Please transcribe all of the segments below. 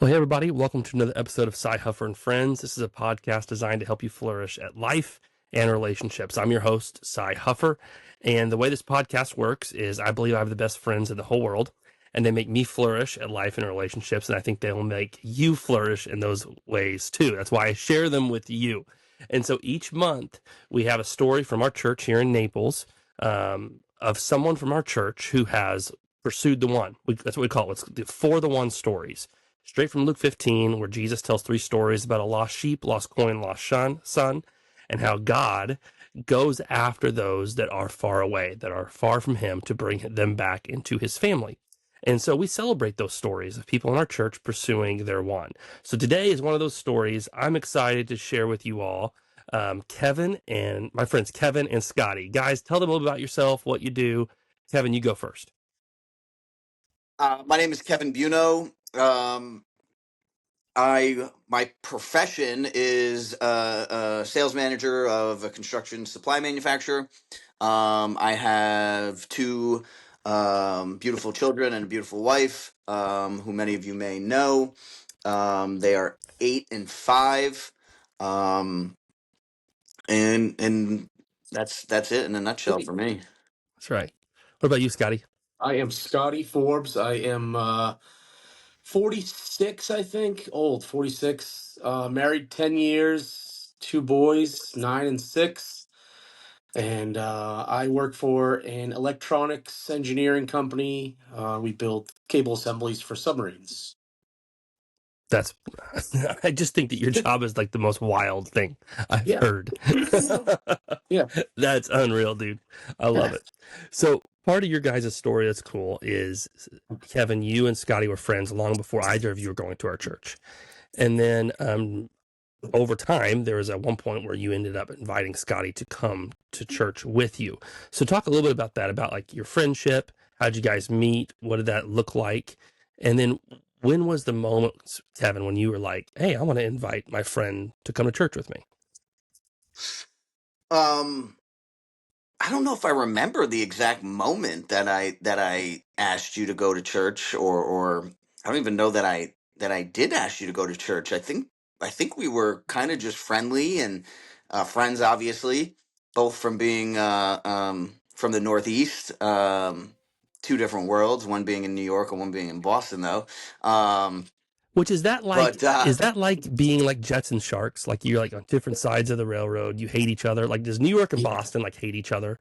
Well, hey, everybody. Welcome to another episode of Huffer and Friends. This is a podcast designed to help you flourish at life and relationships. I'm your host, Huffer. And the way this podcast works is I believe I have the best friends in the whole world, and they make me flourish at life and relationships. And I think they will make you flourish in those ways too. That's why I share them with you. And so each month we have a story from our church here in Naples of someone from our church who has pursued the one. That's what we call it. It's the For the One stories. Straight from Luke 15, where Jesus tells three stories about a lost sheep, lost coin, lost son, and how God goes after those that are far away, that are far from him, to bring them back into his family. And so we celebrate those stories of people in our church pursuing their one. So today is one of those stories I'm excited to share with you all. Kevin and my friends Kevin and Scottie. Guys, tell them a little about yourself, what you do. Kevin, you go first. My name is Kevin Buono. My profession is a sales manager of a construction supply manufacturer. I have two beautiful children and a beautiful wife, who many of you may know. They are 8 and 5, and that's it in a nutshell for me. That's right. What about you, Scottie? I am Scottie Forbes. I am 46, I think. Old, 46. Married 10 years, two boys, 9 and 6. And I work for an electronics engineering company. We build cable assemblies for submarines. That's I just think that your job is like the most wild thing I've heard. Yeah. That's unreal, dude. I love it. So part of your guys' story that's cool is, Kevin, you and Scottie were friends long before either of you were going to our church. And then over time, there was at one point where you ended up inviting Scottie to come to church with you. So talk a little bit about that, about like your friendship. How'd you guys meet? What did that look like? And then when was the moment, Kevin, when you were like, hey, I want to invite my friend to come to church with me? I don't know if I remember the exact moment that I asked you to go to church, or I don't even know that I did ask you to go to church. I think we were kind of just friendly and friends, obviously, both from being from the Northeast. Two different worlds, one being in New York and one being in Boston, though. Which is that like? But Is that like being like Jets and Sharks? Like you're like on different sides of the railroad. You hate each other. Like does New York and Boston like hate each other?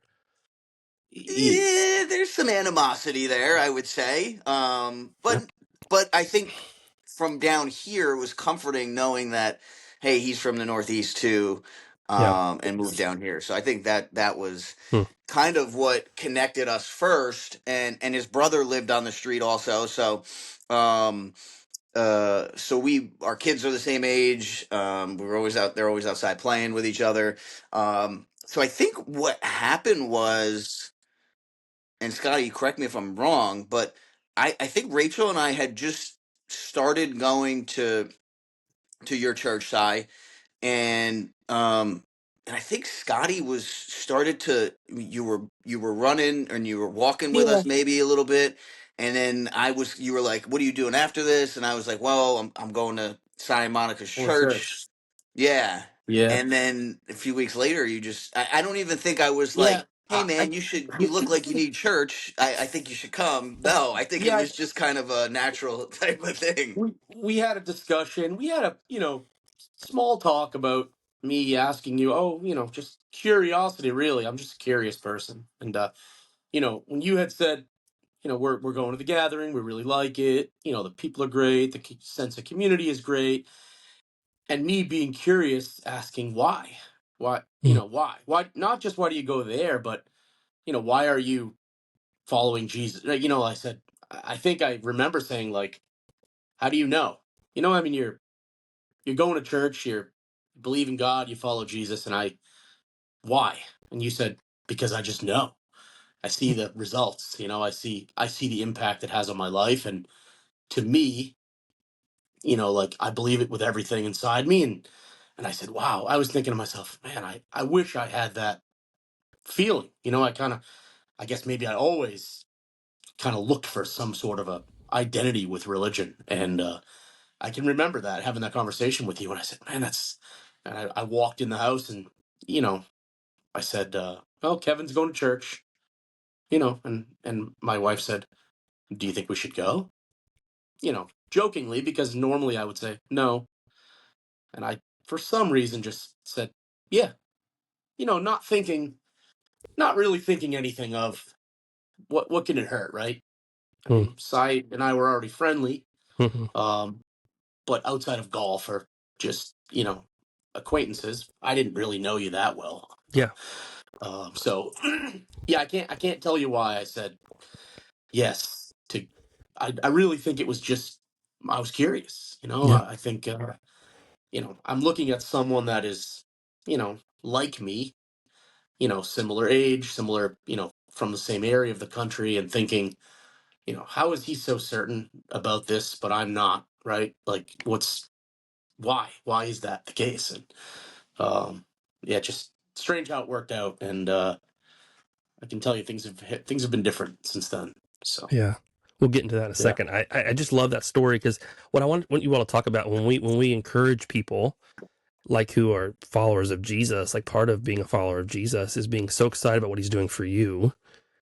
there's some animosity there, I would say. But I think from down here, it was comforting knowing that, hey, he's from the Northeast too, and moved down here. So I think that was kind of what connected us first. And his brother lived on the street also. So, our kids are the same age. We were always out there, always outside playing with each other. So I think what happened was, and Scottie, correct me if I'm wrong, but I think Rachel and I had just started going to your church, Si, and I think Scottie was started to you were running and you were walking with us maybe a little bit, and then you were like, what are you doing after this? And I was like, well, I'm going to Si and Monica's church. Yeah. Yeah. And then a few weeks later, I don't even think I was like, hey man, you look like you need church. I think you should come. No, I think it was just kind of a natural type of thing. We had a discussion. We had a, small talk about me asking you, just curiosity, really. I'm just a curious person. And, when you had said, we're going to the gathering, we really like it, the people are great, the sense of community is great. And me being curious, asking why? Why, why? Why, not just why do you go there, but, why are you following Jesus? I said, I think I remember saying, like, how do you know? I mean, you're going to church, you believe in God, you follow Jesus, and why? And you said, because I just know. I see the results, I see the impact it has on my life. And to me, like I believe it with everything inside me. And I said, wow, I was thinking to myself, man, I wish I had that feeling. I guess maybe I always kind of looked for some sort of a identity with religion. And I can remember that, having that conversation with you. And I said, man, and I walked in the house and, you know, I said, well, Kevin's going to church, you know, and my wife said, do you think we should go? You know, jokingly, because normally I would say no. And I, for some reason, just said, yeah, you know, not really thinking anything of what can it hurt, right? I Mm. mean, Cy and I were already friendly, Hmm. um, but outside of golf or just, you know, acquaintances, I didn't really know you that well. Yeah. So yeah, I can't tell you why I said yes to. I really think it was just I was curious. You know, Yeah. I think you know, I'm looking at someone that is, you know, like me, you know, similar age, similar, you know, from the same area of the country, and thinking, you know, how is he so certain about this, but I'm not, right? Like, why is that the case? And yeah, just strange how it worked out, and I can tell you things have been different since then. So Yeah. We'll get into that in a yeah, second. I just love that story because what I want you all to talk about when we encourage people like who are followers of Jesus, like part of being a follower of Jesus is being so excited about what he's doing for you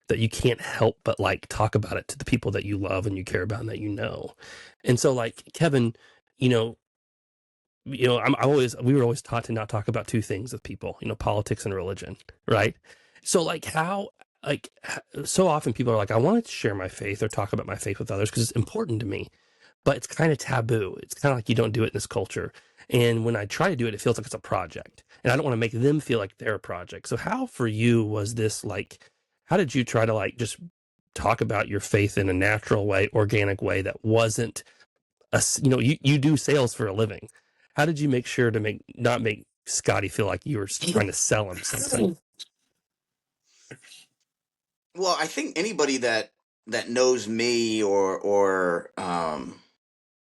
that you can't help but like talk about it to the people that you love and you care about and that you know. And so like Kevin, you know, we were always taught to not talk about two things with people, you know, politics and religion, right? So like so often people are like, I wanted to share my faith or talk about my faith with others because it's important to me, but it's kind of taboo. It's kind of like you don't do it in this culture. And when I try to do it, it feels like it's a project and I don't want to make them feel like they're a project. So how for you was this like, how did you try to like just talk about your faith in a natural way, organic way that wasn't you know, you do sales for a living. How did you make sure to not make Scottie feel like you were trying to sell him something? Well, I think anybody that knows me or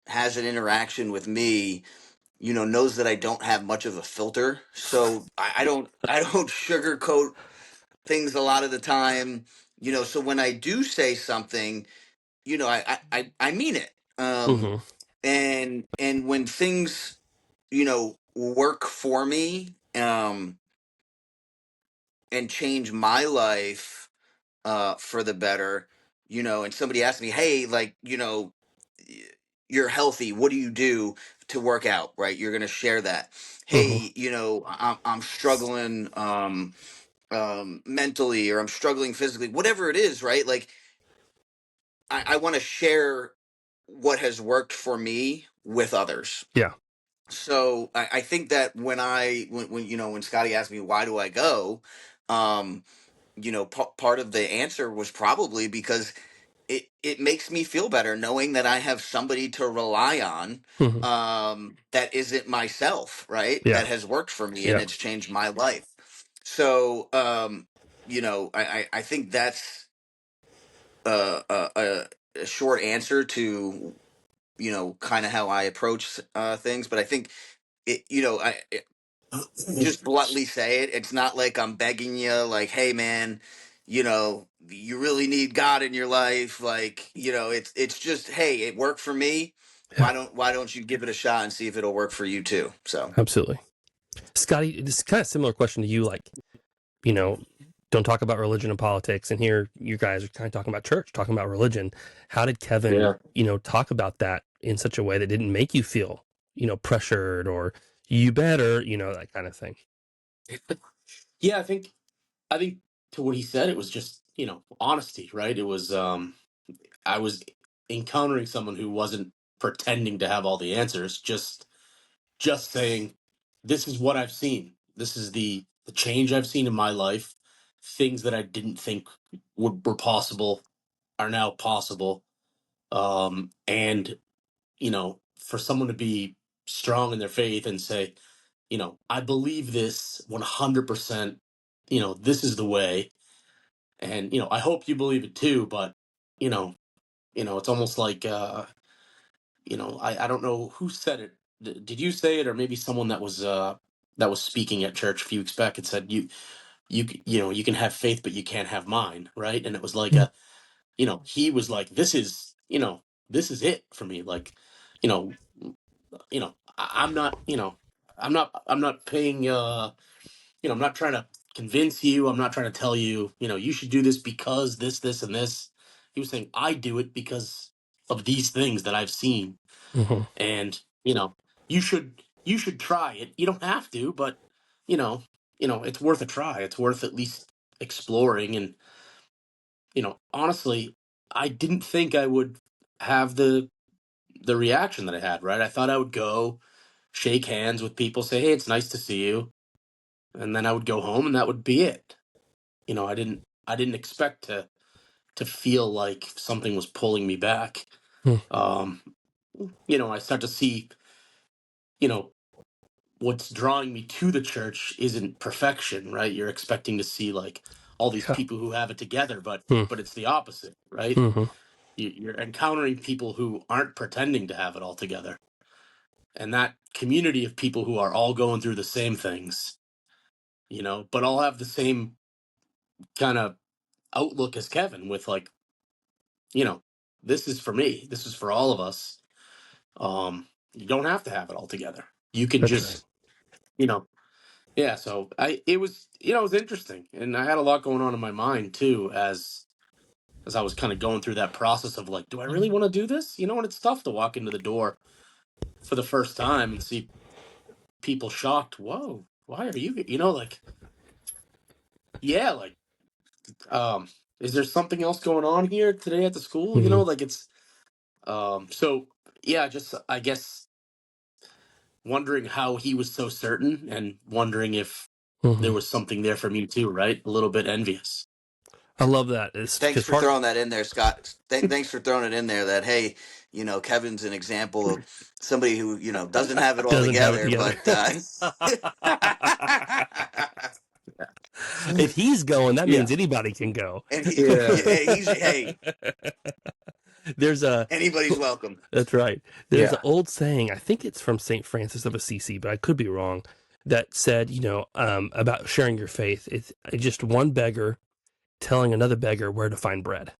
has an interaction with me, you know, knows that I don't have much of a filter. So I don't sugarcoat things a lot of the time. You know, so when I do say something, you know, I mean it. Mm-hmm. And when things, you know, work for me, and change my life for the better, you know, and somebody asked me, hey, like, you know, you're healthy, what do you do to work out, right? You're going to share that. Mm-hmm. Hey, you know, I'm struggling mentally, or I'm struggling physically, whatever it is, right? Like I want to share what has worked for me with others. Yeah. So I think that when you know, when Scotty asked me why do I go, um you know, part of the answer was probably because it makes me feel better knowing that I have somebody to rely on, Mm-hmm. that isn't myself, right? Yeah. That has worked for me and Yeah. it's changed my life. So you know, I think that's a short answer to, you know, kind of how I approach things. But I think it, you know, just bluntly say it. It's not like I'm begging you, like, hey, man, you know, you really need God in your life. Like, you know, it's just, hey, it worked for me. Yeah. Why don't you give it a shot and see if it'll work for you too? So Absolutely. Scottie, this is kind of similar question to you. Like, you know, don't talk about religion and politics. And here you guys are kind of talking about church, talking about religion. How did Kevin, yeah, you know, talk about that in such a way that didn't make you feel, you know, pressured or you better, you know, that kind of thing? yeah. I think to what he said, it was just, you know, honesty, right? It was I was encountering someone who wasn't pretending to have all the answers, just saying, this is what I've seen. This is the change I've seen in my life. Things that I didn't think were possible are now possible. And you know, for someone to be strong in their faith and say, you know, I believe this 100%. You know, this is the way, and you know, I hope you believe it too. But you know, it's almost like you know, I don't know who said it. Did you say it, or maybe someone that was speaking at church a few weeks back and said you know, you can have faith but you can't have mine, right? And it was like Mm. a, you know, he was like, this is, you know, this is it for me, like, you know, I'm not, I'm not paying, I'm not trying to convince you. I'm not trying to tell you, you should do this because this, and this. He was saying, I do it because of these things that I've seen. Mm-hmm. And, you should try it. You don't have to, but, you know, it's worth a try. It's worth at least exploring. And, honestly, I didn't think I would have the reaction that I had, right? I thought I would go shake hands with people, say, "Hey, it's nice to see you." And then I would go home and that would be it. I didn't expect to feel like something was pulling me back. Um, I start to see, you know, what's drawing me to the church isn't perfection, right? You're expecting to see like all these Yeah. people who have it together, but Hmm. it's the opposite, right? Mm-hmm. You're encountering people who aren't pretending to have it all together, and that community of people who are all going through the same things, but all have the same kind of outlook as Kevin with like, you know, this is for me, this is for all of us. You don't have to have it all together. You can That's right. just, you know, yeah. So it was interesting, and I had a lot going on in my mind too as I was kind of going through that process of like, do I really want to do this? And it's tough to walk into the door for the first time and see people shocked. Whoa, why are you? Like, yeah, like, um, is there something else going on here today at the school? Mm-hmm. Like it's, so yeah, just I guess wondering how he was so certain and wondering if Mm-hmm. there was something there for me too, right? A little bit envious. I love that. It's Thanks because for part. throwing that in there, Scott. Thanks for throwing it in there. That hey, Kevin's an example of somebody who doesn't have it all Doesn't have it together, together. but If he's going, that Yeah. means anybody can go. and Yeah. hey, There's a. anybody's welcome. That's right. There's an Yeah. old saying. I think it's from Saint Francis of Assisi, but I could be wrong. That said, about sharing your faith. It's just one beggar telling another beggar where to find bread.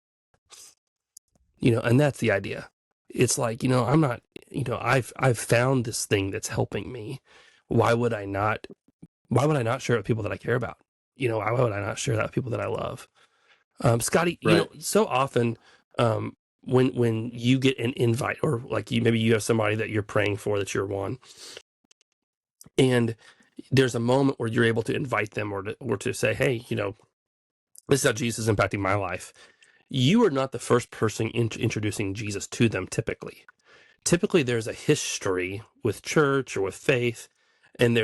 And that's the idea. It's like, I'm not, I've found this thing that's helping me. Why would I not share it with people that I care about? Why would I not share that with people that I love? Scottie, Right. so often, when you get an invite, or like maybe you have somebody that you're praying for that you're one, and there's a moment where you're able to invite them or to say, hey, this is how Jesus is impacting my life. You are not the first person introducing Jesus to them typically. Typically there's a history with church or with faith, and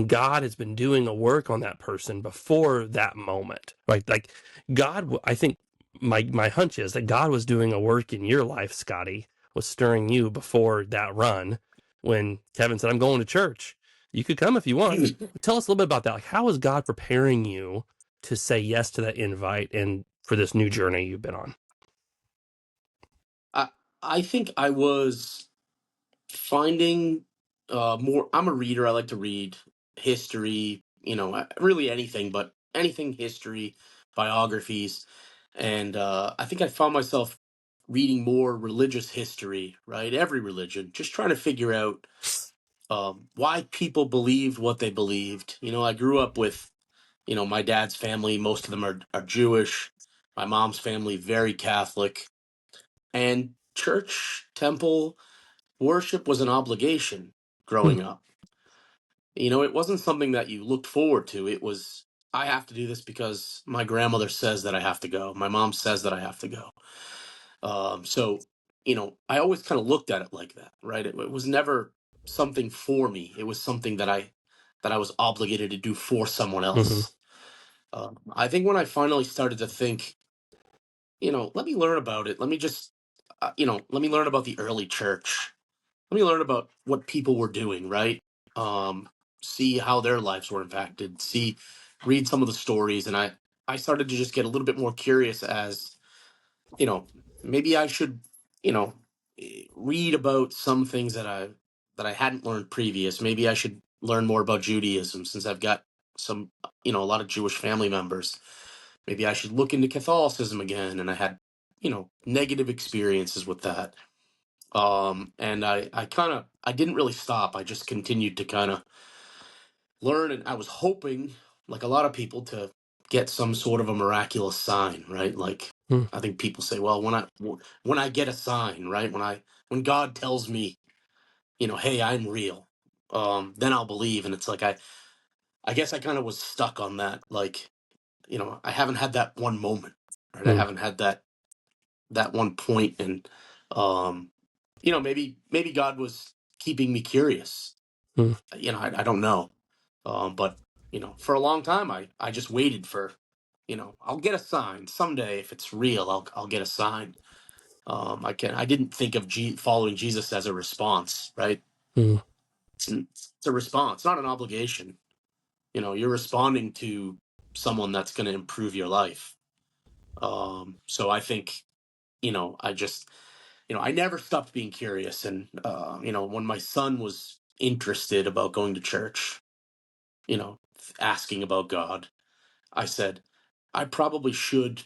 God has been doing a work on that person before that moment. Right? Like God, I think my hunch is that God was doing a work in your life, Scottie, was stirring you before that run when Kevin said, I'm going to church. You could come if you want. Tell us a little bit about that. Like, how is God preparing you to say yes to that invite and for this new journey you've been on? I I think I was finding more. I'm a reader. I like to read history, really anything, but anything history, biographies. And I think I found myself reading more religious history, right? Every religion, just trying to figure out why people believed what they believed. I grew up with, my dad's family, most of them are Jewish. My mom's family, very Catholic. And church, temple, worship was an obligation Hmm. growing up. It wasn't something that you looked forward to. It was, I have to do this because my grandmother says that I have to go. My mom says that I have to go. So, I always kind of looked at it like that, right? It was never something for me. It was something that I was obligated to do for someone Mm-hmm. else. I think when I finally started to think, let me learn about it. Let me just, let me learn about the early church. Let me learn about what people were doing, right? Um, See how their lives were impacted. Read some of the stories, and I started to just get a little bit more curious as, you know, maybe I should, you know, read about some things that I hadn't learned previous. Maybe I should learn more about Judaism since I've got some, a lot of Jewish family members. Maybe I should look into Catholicism again, and I had, negative experiences with that. And I I didn't really stop. I just continued to kind of learn, and I was hoping, like a lot of people, to get some sort of a miraculous sign, right? Like Mm, I think people say, well, when I get a sign, right? When God tells me, hey, I'm real, then I'll believe. And it's like I guess I kind of was stuck on that. Like, I haven't had that one moment, right? I mm, haven't had that one point, and um, maybe God was keeping me curious. mm, I don't know. But for a long time, I just waited for, I'll get a sign someday. If it's real, I'll get a sign. I didn't think of following Jesus as a response, right? mm. It's a response, not an obligation. You're responding to someone that's going to improve your life. So I think, I just, I never stopped being curious. And, when my son was interested about going to church, asking about God, I said, I probably should,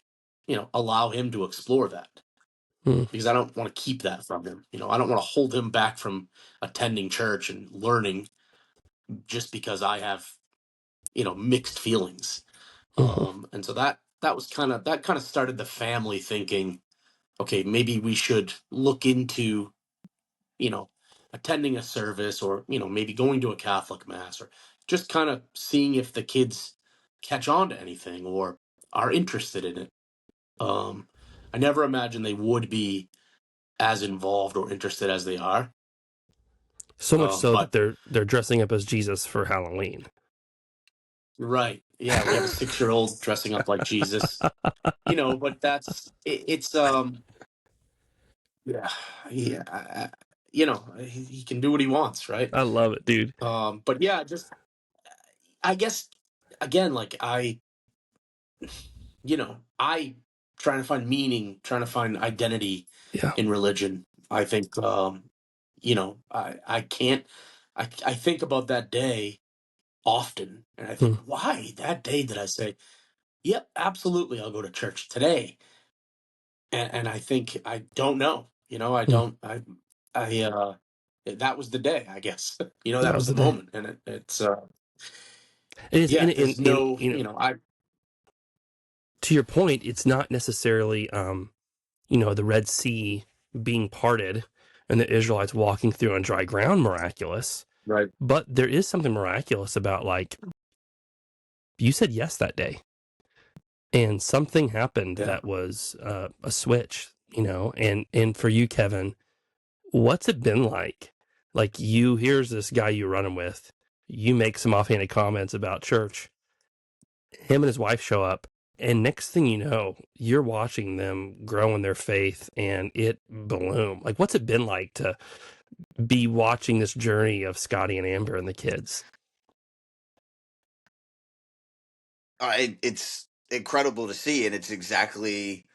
allow him to explore that, Mm, because I don't want to keep that from him. I don't want to hold him back from attending church and learning just because I have, mixed feelings. mhm, And so that was that kind of started the family thinking, okay, maybe we should look into, you know, attending a service, or, maybe going to a Catholic mass, or just kind of seeing if the kids catch on to anything or are interested in it. Um, I never imagined they would be as involved or interested as they are. So much so that But they're dressing up as Jesus for Halloween. right, yeah, we have a 6-year-old dressing up like Jesus, but it's yeah, yeah, he can do what he wants, right? I love it, dude. But yeah, just I guess again, like I trying to find meaning, trying to find identity Yeah. in religion. I think, I can't, I think about that day often, and I think, Mm, why that day did I say, yep, absolutely, I'll go to church today? And I think, I don't know, I mm. don't, I, that was the day, I guess, that That was was the the day. moment. And it's, It is yeah, there's in no, to your point, it's not necessarily the Red Sea being parted and the Israelites walking through on dry ground miraculous, right. but there is something miraculous about, like, you said yes that day and something happened Yeah. that was a switch, and for you, Kevin, what's it been like? Like, here's this guy you running with, you make some offhanded comments about church, him and his wife show up, and next thing you know, you're watching them grow in their faith and it bloom. Like, what's it been like to be watching this journey of Scottie and Amber and the kids? It's incredible to see, and it's exactly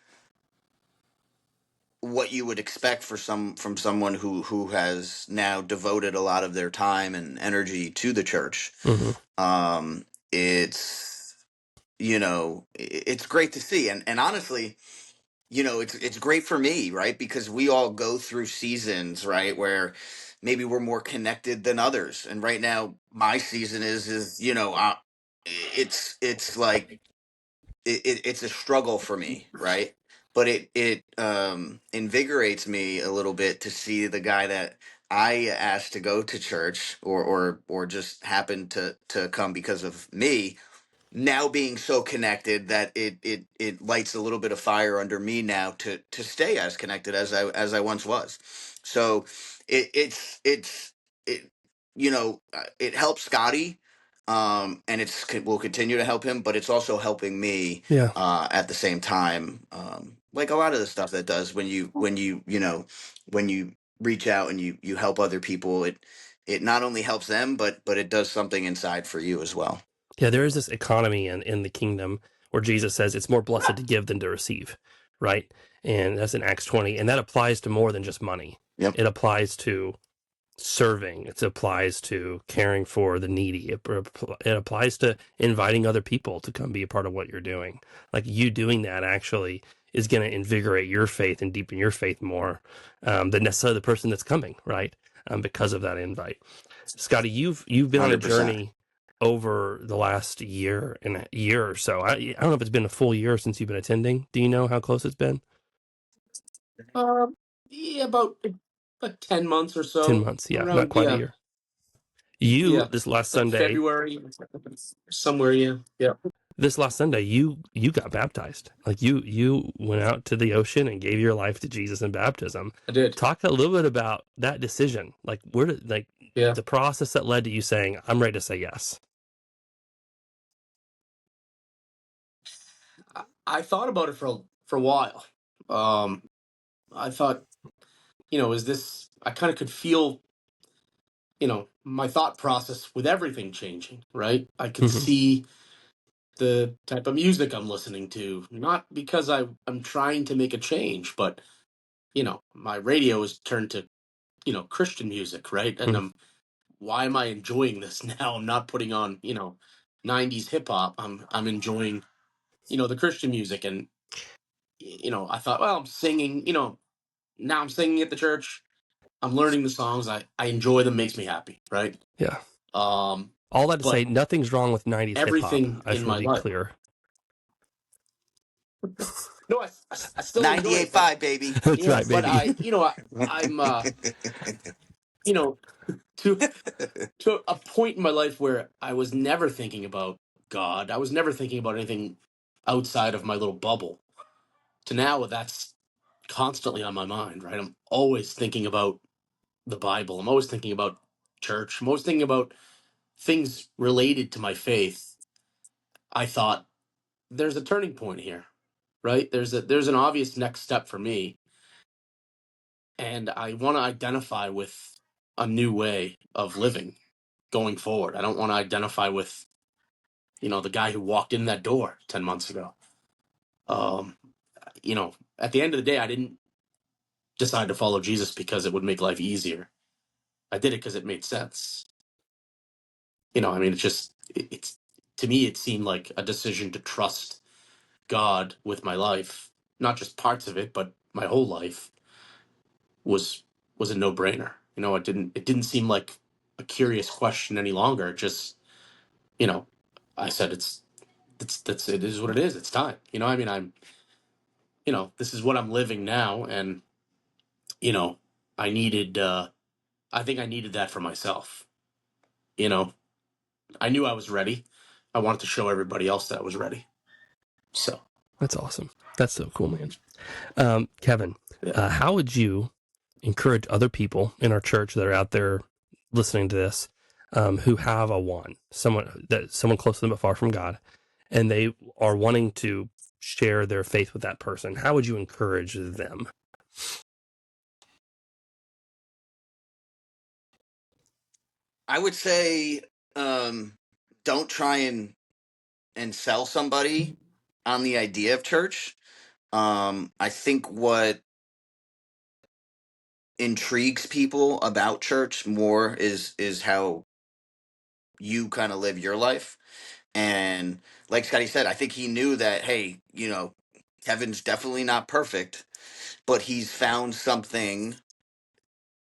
what you would expect from someone who has now devoted a lot of their time and energy to the church. Mm-hmm. Um, it's it's great to see, and honestly, it's great for me, right? Because we all go through seasons, right, where maybe we're more connected than others, and right now my season is it's like it's a struggle for me, right? But it invigorates me a little bit to see the guy that I asked to go to church, or just happened to come because of me, now being so connected that it lights a little bit of fire under me now to stay as connected as I once was. So it it helps Scotty, and will continue to help him, but it's also helping me Yeah. at the same time. Like a lot of the stuff that does when you reach out and you help other people, it not only helps them, but it does something inside for you as well. Yeah, there is this economy in the kingdom where Jesus says it's more blessed to give than to receive, right? And that's in Acts 20. And that applies to more than just money. Yep. It applies to serving. It applies to caring for the needy. It applies to inviting other people to come be a part of what you're doing. Like, you doing that actually is going to invigorate your faith and deepen your faith more than necessarily the person that's coming, right? because of that invite. Scottie, you've been on a 100%. journey over the last year and a year or so. I don't know if it's been a full year since you've been attending. Do you know how close it's been? Yeah, about 10 months or 10 so. months. Yeah, not Around, quite a yeah, year. You yeah, this last like Sunday, February, somewhere. Yeah, yeah. you got baptized. Like you went out to the ocean and gave your life to Jesus in baptism. I did. Talk a little bit about that decision. Like where did Yeah, the process that led to you saying, I'm ready to say yes. I thought about it for a while. Um, I thought, is this? I kind of could feel, my thought process with everything changing. Right, I could Mhm. see the type of music I'm listening to, not because I'm trying to make a change, but my radio is turned to Christian music, right? And Mhm. why am I enjoying this now? I'm not putting on 90s hip hop. I'm enjoying the Christian music, and I thought, well, I'm singing. Now I'm singing at the church. I'm learning the songs. I enjoy them. Makes me happy, right? Yeah. Um, All that to say, but nothing's wrong with 90s hip hop. everything I just in want my to be life. clear. No, I still enjoy it, but 98.5, baby. That's yeah, right, but baby. I'm you know to a point in my life where I was never thinking about God. I was never thinking about anything outside of my little bubble. To now, that's constantly on my mind, right? I'm always thinking about the Bible. I'm always thinking about church. I'm always thinking about things related to my faith. I thought there's a turning point here, right? There's an obvious next step for me, and I want to identify with a new way of living going forward. I don't want to identify with the guy who walked in that door 10 months ago. Um, at the end of the day, I didn't decide to follow Jesus because it would make life easier. I did it because it made sense. I mean, it's to me, it seemed like a decision to trust God with my life, not just parts of it, but my whole life was a no brainer. It didn't seem like a curious question any longer. It just, you know, I said it is what it is. It's time. I mean, this is what I'm living now, and you know, I needed. I think I needed that for myself. You know, I knew I was ready. I wanted to show everybody else that I was ready. So That's awesome. That's so cool, man. Kevin, yeah. how would you encourage other people in our church that are out there listening to this, who have a one, someone close to them but far from God, and they are wanting to share their faith with that person? How would you encourage them? I would say, don't try and sell somebody on the idea of church. I think what intrigues people about church more is how you kind of live your life. And like Scotty said, I think he knew that, hey, Kevin's definitely not perfect, but he's found something,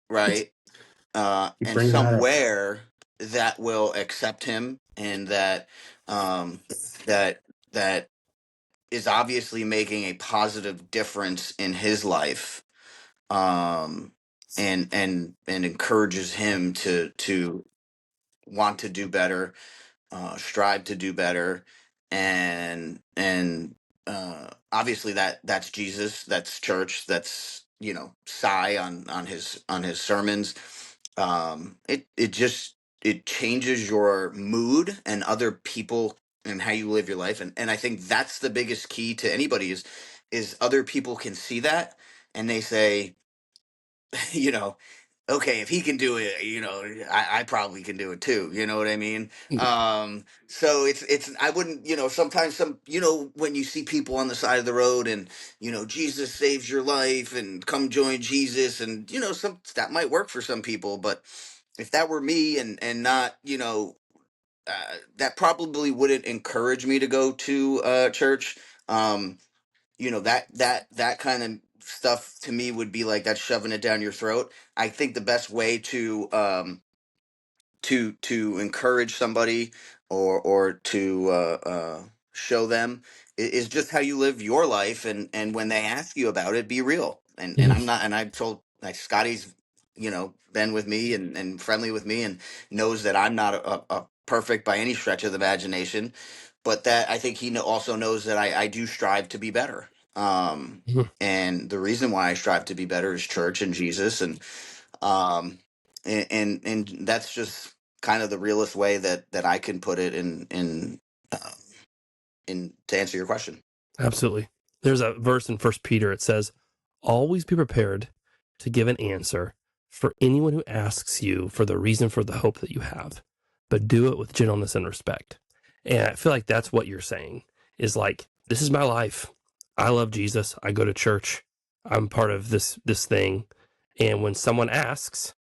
right? You And bring that up. somewhere that will accept him, and um, that that is obviously making a positive difference in his life, um, and encourages him to want to do better, strive to do better, and obviously that's Jesus, that's church, that's Cy on his sermons. It just it changes your mood and other people and how you live your life, and I think that's the biggest key to anybody is other people can see that, and they say, you know, okay, if he can do it, I probably can do it too. You know what I mean? So it's I wouldn't, sometimes when you see people on the side of the road and, Jesus saves your life and come join Jesus, and, some that might work for some people, but if that were me and not, that probably wouldn't encourage me to go to church. That kind of stuff to me would be like that's shoving it down your throat. I think the best way to encourage somebody or to show them is just how you live your life, and when they ask you about it, be real. And I'm not, and I've told, like, Scotty's, been with me and friendly with me and knows that I'm not a perfect by any stretch of the imagination, but that I think he also knows that I do strive to be better. And the reason why I strive to be better is church and Jesus, um, and that's just kind of the realest way that I can put it uh, in to answer your question. Absolutely. There's a verse in First Peter. It says, always be prepared to give an answer for anyone who asks you for the reason for the hope that you have, but do it with gentleness and respect. And I feel like that's what you're saying is like, this is my life. I love Jesus. I go to church. I'm part of this thing. And when someone asks,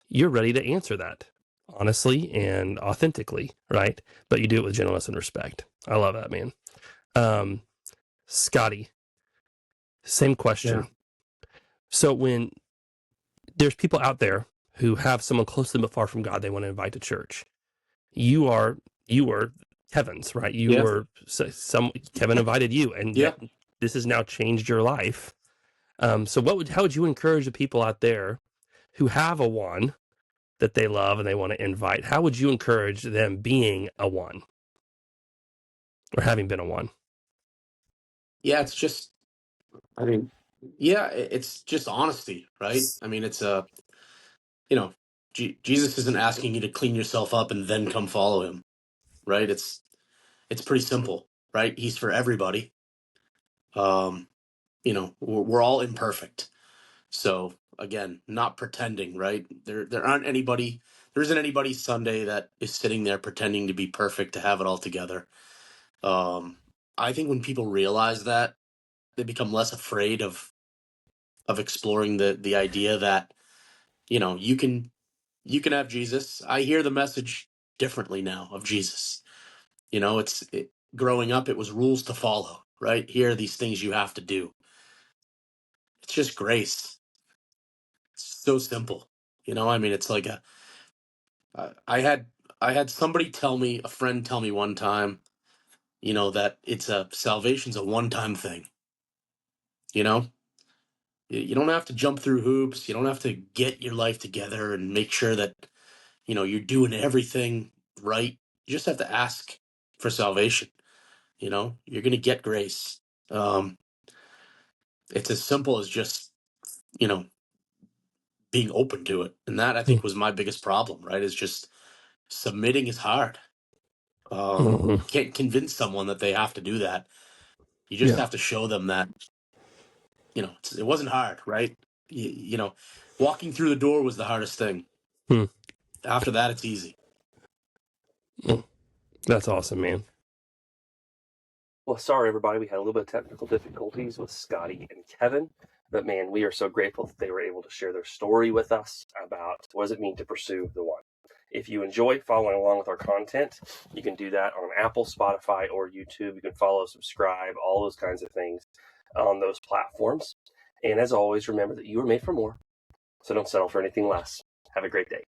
you're ready to answer that honestly and authentically, right? But you do it with gentleness and respect. I love that, man. Scottie, same question. Yeah. So when there's people out there who have someone close to them but far from God they want to invite to church, you were Kevin's, right? You Yeah. were Kevin invited you, and Yeah. this has now changed your life. So how would you encourage the people out there who have a one that they love and they want to invite? How would you encourage them being a one or having been a one? Yeah, it's just, I mean, yeah, it's just honesty, right? I mean, it's Jesus isn't asking you to clean yourself up and then come follow him, right? It's pretty simple, right? He's for everybody. We're all imperfect. So again, not pretending, right? There isn't anybody Sunday that is sitting there pretending to be perfect, to have it all together. I think when people realize that, they become less afraid of exploring the idea that, you can have Jesus. I hear the message differently now of Jesus. Growing up, it was rules to follow, right? Here are these things you have to do. It's just grace. It's so simple. I mean, it's like I had somebody a friend tell me one time, that salvation's a one-time thing. You don't have to jump through hoops. You don't have to get your life together and make sure that, you're doing everything right. You just have to ask for salvation. You're going to get grace. It's as simple as just, you know, being open to it. And that, I think, was my biggest problem, right? Is just submitting is hard. You can't convince someone that they have to do that. You just have to show them that, it wasn't hard, right? Walking through the door was the hardest thing. After that, it's easy. That's awesome, man. Well, sorry, everybody. We had a little bit of technical difficulties with Scottie and Kevin, but man, we are so grateful that they were able to share their story with us about what does it mean to pursue the one. If you enjoy following along with our content, you can do that on Apple, Spotify, or YouTube. You can follow, subscribe, all those kinds of things on those platforms. And as always, remember that you were made for more, so don't settle for anything less. Have a great day.